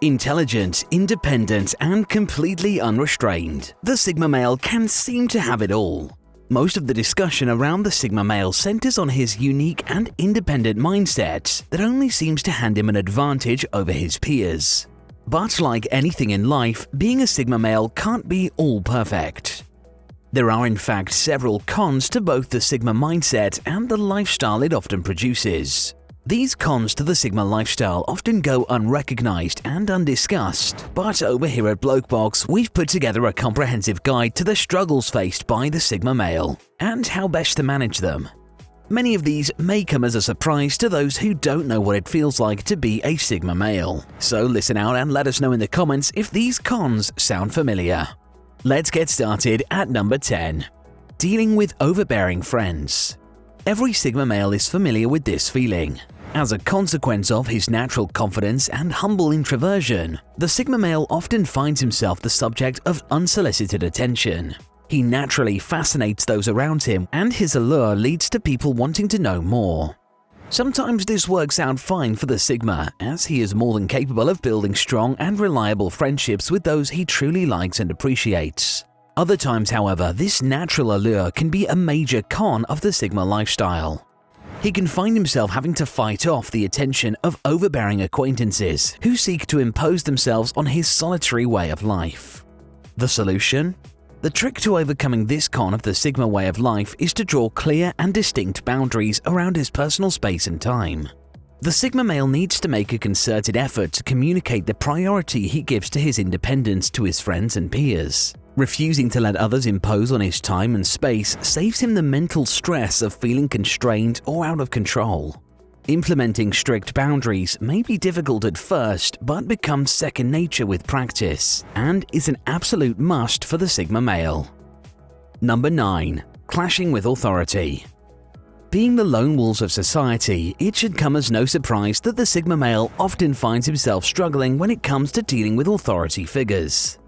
Intelligent, independent, and completely unrestrained, the Sigma male can seem to have it all. Most of the discussion around the Sigma male centers on his unique and independent mindset that only seems to hand him an advantage over his peers. But like anything in life, being a Sigma male can't be all perfect. There are in fact several cons to both the Sigma mindset and the lifestyle it often produces. These cons to the Sigma lifestyle often go unrecognized and undiscussed, but over here at Bloke Box, we've put together a comprehensive guide to the struggles faced by the Sigma male and how best to manage them. Many of these may come as a surprise to those who don't know what it feels like to be a Sigma male. So listen out and let us know in the comments if these cons sound familiar. Let's get started at number 10. Dealing with overbearing friends. Every Sigma male is familiar with this feeling. As a consequence of his natural confidence and humble introversion, the Sigma male often finds himself the subject of unsolicited attention. He naturally fascinates those around him, and his allure leads to people wanting to know more. Sometimes this works out fine for the Sigma, as he is more than capable of building strong and reliable friendships with those he truly likes and appreciates. Other times, however, this natural allure can be a major con of the Sigma lifestyle. He can find himself having to fight off the attention of overbearing acquaintances who seek to impose themselves on his solitary way of life. The solution? The trick to overcoming this con of the Sigma way of life is to draw clear and distinct boundaries around his personal space and time. The Sigma male needs to make a concerted effort to communicate the priority he gives to his independence to his friends and peers. Refusing to let others impose on his time and space saves him the mental stress of feeling constrained or out of control. Implementing strict boundaries may be difficult at first, but becomes second nature with practice, and is an absolute must for the Sigma male. Number 9. Clashing with authority. Being the lone wolves of society, it should come as no surprise that the Sigma male often finds himself struggling when it comes to dealing with authority figures.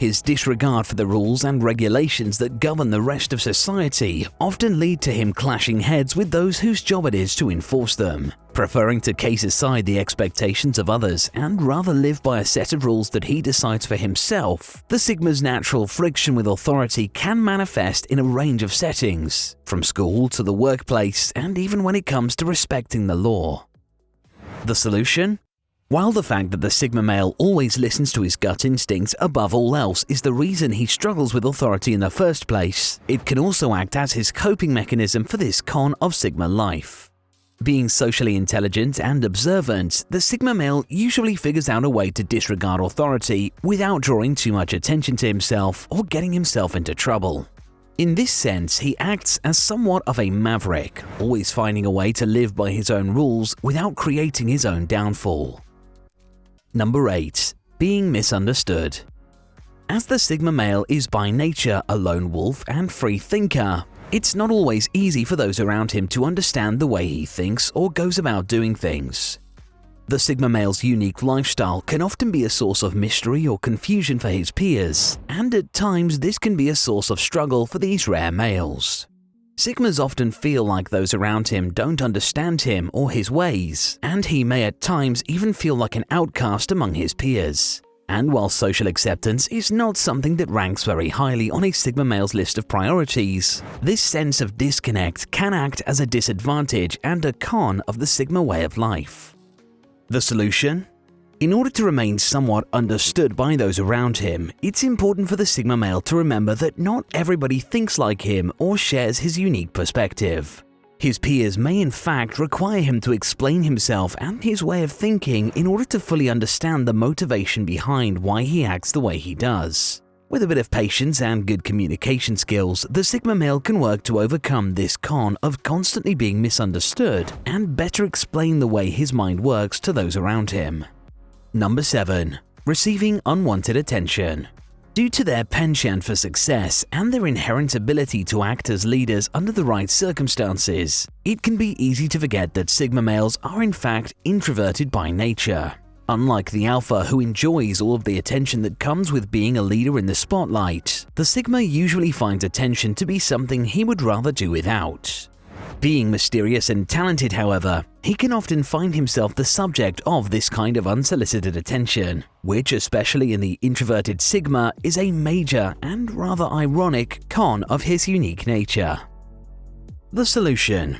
His disregard for the rules and regulations that govern the rest of society often lead to him clashing heads with those whose job it is to enforce them. Preferring to case aside the expectations of others and rather live by a set of rules that he decides for himself, the Sigma's natural friction with authority can manifest in a range of settings, from school to the workplace, and even when it comes to respecting the law. The solution? While the fact that the Sigma male always listens to his gut instincts above all else is the reason he struggles with authority in the first place, it can also act as his coping mechanism for this con of Sigma life. Being socially intelligent and observant, the Sigma male usually figures out a way to disregard authority without drawing too much attention to himself or getting himself into trouble. In this sense, he acts as somewhat of a maverick, always finding a way to live by his own rules without creating his own downfall. Number 8. Being misunderstood. As the Sigma male is by nature a lone wolf and free thinker, it's not always easy for those around him to understand the way he thinks or goes about doing things. The Sigma male's unique lifestyle can often be a source of mystery or confusion for his peers, and at times this can be a source of struggle for these rare males. Sigmas often feel like those around him don't understand him or his ways, and he may at times even feel like an outcast among his peers. And while social acceptance is not something that ranks very highly on a Sigma male's list of priorities, this sense of disconnect can act as a disadvantage and a con of the Sigma way of life. The solution? In order to remain somewhat understood by those around him, it's important for the Sigma male to remember that not everybody thinks like him or shares his unique perspective. His peers may in fact require him to explain himself and his way of thinking in order to fully understand the motivation behind why he acts the way he does. With a bit of patience and good communication skills, the Sigma male can work to overcome this con of constantly being misunderstood and better explain the way his mind works to those around him. Number 7. Receiving unwanted attention. Due to their penchant for success and their inherent ability to act as leaders under the right circumstances, it can be easy to forget that Sigma males are in fact introverted by nature. Unlike the alpha who enjoys all of the attention that comes with being a leader in the spotlight, the Sigma usually finds attention to be something he would rather do without. Being mysterious and talented, however, he can often find himself the subject of this kind of unsolicited attention, which, especially in the introverted Sigma, is a major and rather ironic con of his unique nature. The solution.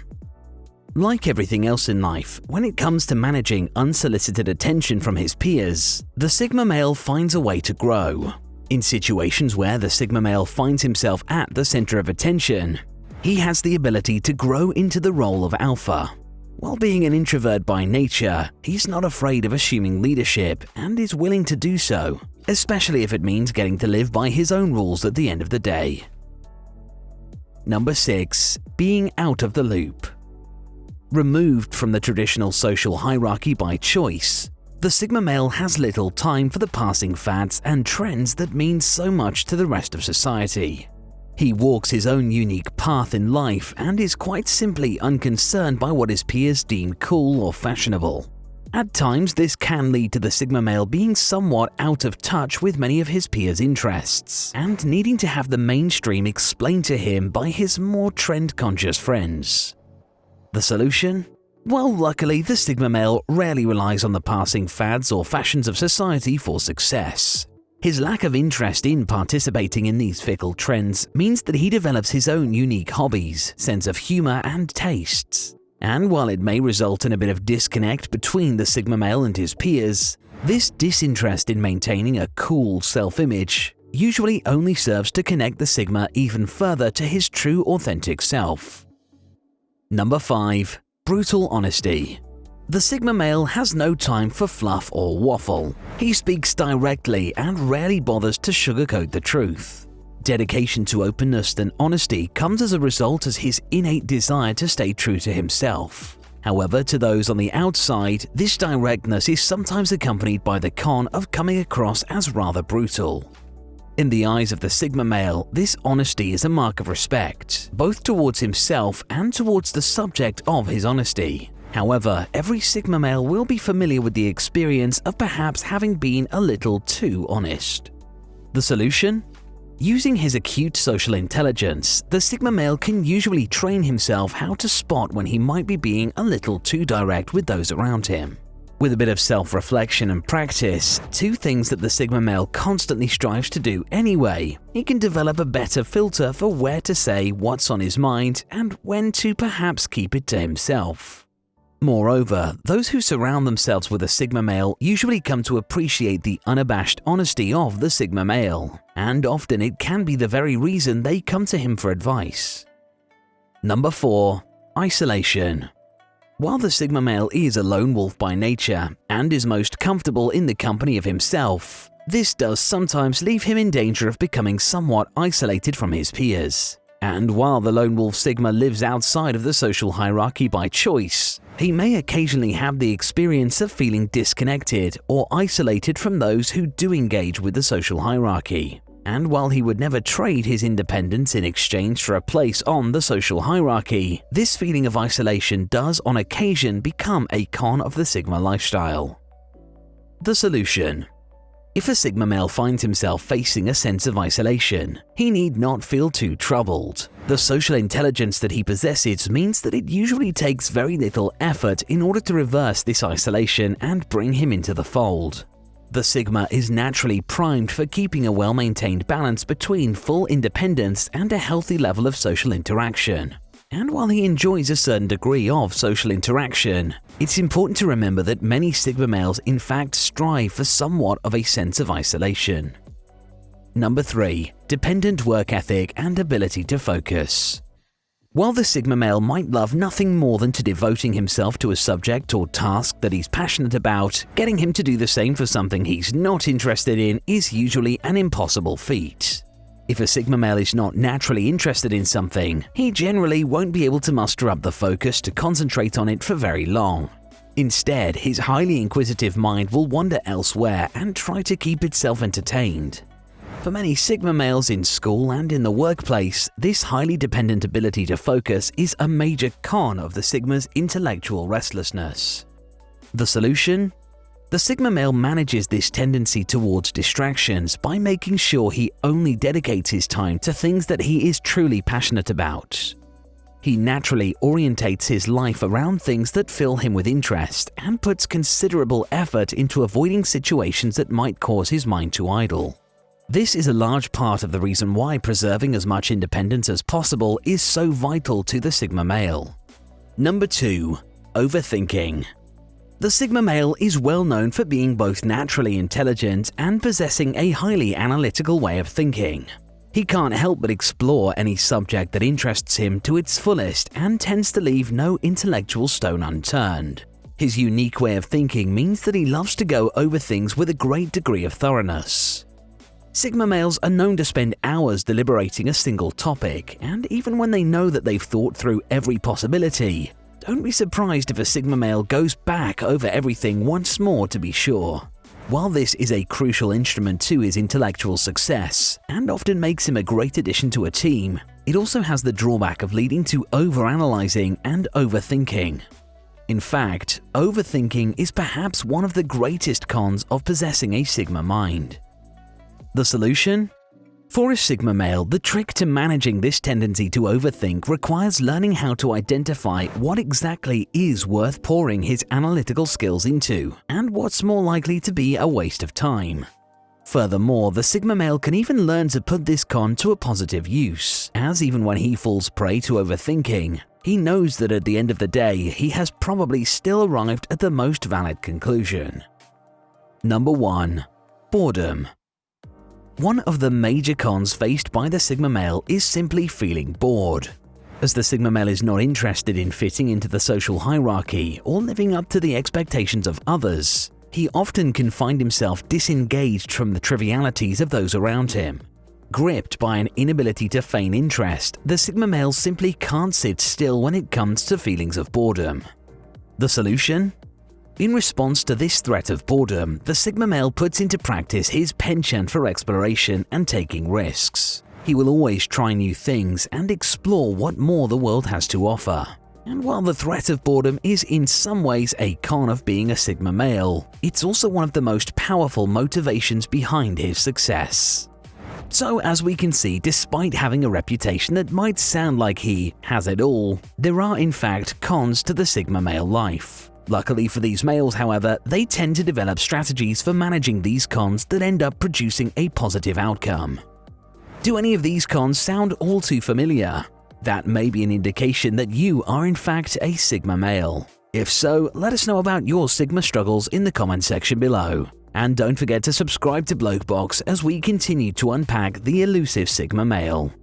Like everything else in life, when it comes to managing unsolicited attention from his peers, the Sigma male finds a way to grow. In situations where the Sigma male finds himself at the center of attention, he has the ability to grow into the role of alpha. While being an introvert by nature, he's not afraid of assuming leadership and is willing to do so, especially if it means getting to live by his own rules at the end of the day. Number 6. Being out of the loop. Removed from the traditional social hierarchy by choice, the Sigma male has little time for the passing fads and trends that mean so much to the rest of society. He walks his own unique path in life and is quite simply unconcerned by what his peers deem cool or fashionable. At times, this can lead to the Sigma male being somewhat out of touch with many of his peers' interests and needing to have the mainstream explained to him by his more trend-conscious friends. The solution? Well, luckily, the Sigma male rarely relies on the passing fads or fashions of society for success. His lack of interest in participating in these fickle trends means that he develops his own unique hobbies, sense of humor, and tastes. And while it may result in a bit of disconnect between the Sigma male and his peers, this disinterest in maintaining a cool self-image usually only serves to connect the Sigma even further to his true authentic self. Number 5. Brutal honesty. The Sigma male has no time for fluff or waffle. He speaks directly and rarely bothers to sugarcoat the truth. Dedication to openness and honesty comes as a result of his innate desire to stay true to himself. However, to those on the outside, this directness is sometimes accompanied by the con of coming across as rather brutal. In the eyes of the Sigma male, this honesty is a mark of respect, both towards himself and towards the subject of his honesty. However, every Sigma male will be familiar with the experience of perhaps having been a little too honest. The solution? Using his acute social intelligence, the Sigma male can usually train himself how to spot when he might be being a little too direct with those around him. With a bit of self-reflection and practice, two things that the Sigma male constantly strives to do anyway, he can develop a better filter for where to say what's on his mind and when to perhaps keep it to himself. Moreover, those who surround themselves with a Sigma male usually come to appreciate the unabashed honesty of the Sigma male, and often it can be the very reason they come to him for advice. Number 4. Isolation. While the Sigma male is a lone wolf by nature and is most comfortable in the company of himself, this does sometimes leave him in danger of becoming somewhat isolated from his peers. And while the lone wolf Sigma lives outside of the social hierarchy by choice, he may occasionally have the experience of feeling disconnected or isolated from those who do engage with the social hierarchy. And while he would never trade his independence in exchange for a place on the social hierarchy, this feeling of isolation does on occasion become a con of the Sigma lifestyle. The solution. If a Sigma male finds himself facing a sense of isolation, he need not feel too troubled. The social intelligence that he possesses means that it usually takes very little effort in order to reverse this isolation and bring him into the fold. The Sigma is naturally primed for keeping a well-maintained balance between full independence and a healthy level of social interaction. And while he enjoys a certain degree of social interaction, it's important to remember that many Sigma males in fact strive for somewhat of a sense of isolation. Number 3. Dependent work ethic and ability to focus. While the Sigma male might love nothing more than to devoting himself to a subject or task that he's passionate about, getting him to do the same for something he's not interested in is usually an impossible feat. If a Sigma male is not naturally interested in something, he generally won't be able to muster up the focus to concentrate on it for very long. Instead, his highly inquisitive mind will wander elsewhere and try to keep itself entertained. For many Sigma males in school and in the workplace, this highly dependent ability to focus is a major con of the Sigma's intellectual restlessness. The solution? The Sigma male manages this tendency towards distractions by making sure he only dedicates his time to things that he is truly passionate about. He naturally orientates his life around things that fill him with interest and puts considerable effort into avoiding situations that might cause his mind to idle. This is a large part of the reason why preserving as much independence as possible is so vital to the Sigma male. Number 2. Overthinking. The Sigma male is well known for being both naturally intelligent and possessing a highly analytical way of thinking. He can't help but explore any subject that interests him to its fullest and tends to leave no intellectual stone unturned. His unique way of thinking means that he loves to go over things with a great degree of thoroughness. Sigma males are known to spend hours deliberating a single topic, and even when they know that they've thought through every possibility, don't be surprised if a Sigma male goes back over everything once more to be sure. While this is a crucial instrument to his intellectual success and often makes him a great addition to a team, it also has the drawback of leading to overanalyzing and overthinking. In fact, overthinking is perhaps one of the greatest cons of possessing a Sigma mind. The solution? For a Sigma male, the trick to managing this tendency to overthink requires learning how to identify what exactly is worth pouring his analytical skills into and what's more likely to be a waste of time. Furthermore, the Sigma male can even learn to put this con to a positive use, as even when he falls prey to overthinking, he knows that at the end of the day, he has probably still arrived at the most valid conclusion. Number 1. Boredom. One of the major cons faced by the Sigma male is simply feeling bored. As the Sigma male is not interested in fitting into the social hierarchy or living up to the expectations of others, he often can find himself disengaged from the trivialities of those around him. Gripped by an inability to feign interest, the Sigma male simply can't sit still when it comes to feelings of boredom. The solution? In response to this threat of boredom, the Sigma male puts into practice his penchant for exploration and taking risks. He will always try new things and explore what more the world has to offer. And while the threat of boredom is in some ways a con of being a Sigma male, it's also one of the most powerful motivations behind his success. So as we can see, despite having a reputation that might sound like he has it all, there are in fact cons to the Sigma male life. Luckily for these males, however, they tend to develop strategies for managing these cons that end up producing a positive outcome. Do any of these cons sound all too familiar? That may be an indication that you are in fact a Sigma male. If so, let us know about your Sigma struggles in the comment section below. And don't forget to subscribe to Bloke Box as we continue to unpack the elusive Sigma male.